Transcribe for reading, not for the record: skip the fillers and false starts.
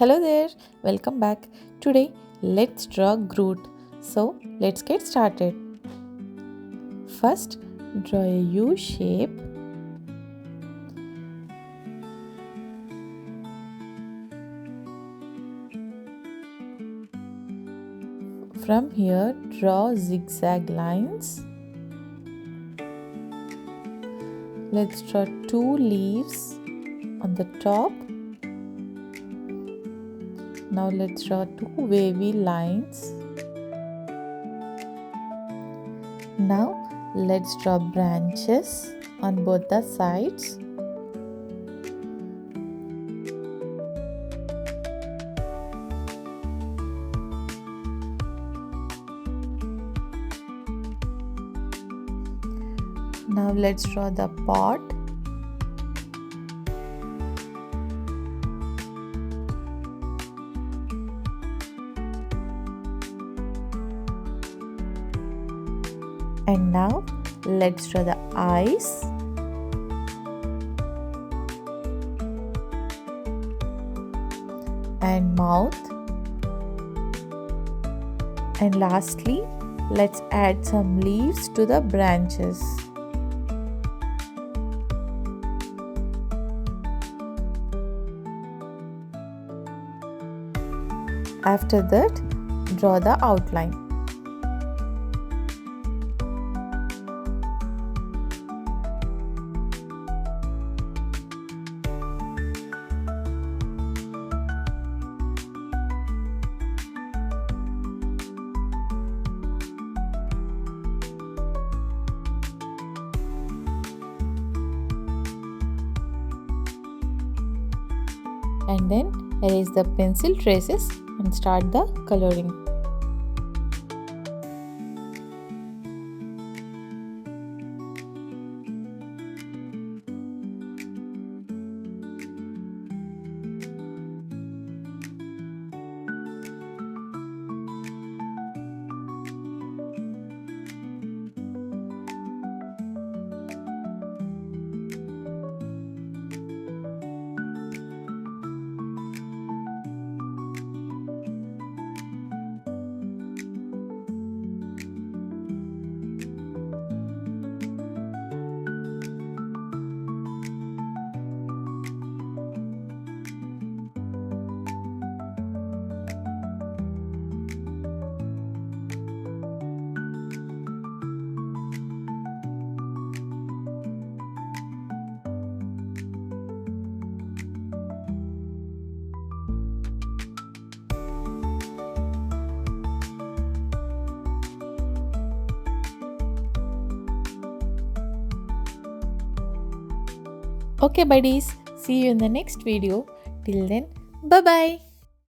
Hello there, welcome back. Today let's draw Groot. So let's get started. First, draw a U shape. From here, draw zigzag lines. Let's draw two leaves on the top. Now let's draw two wavy lines. Now let's draw branches on both the sides. Now let's draw the pot. And now let's draw the eyes. And mouth. And lastly, let's add some leaves to the branches. After that, draw the outline. And then erase the pencil traces and start the coloring. Okay buddies, see you in the next video. Till then, bye bye.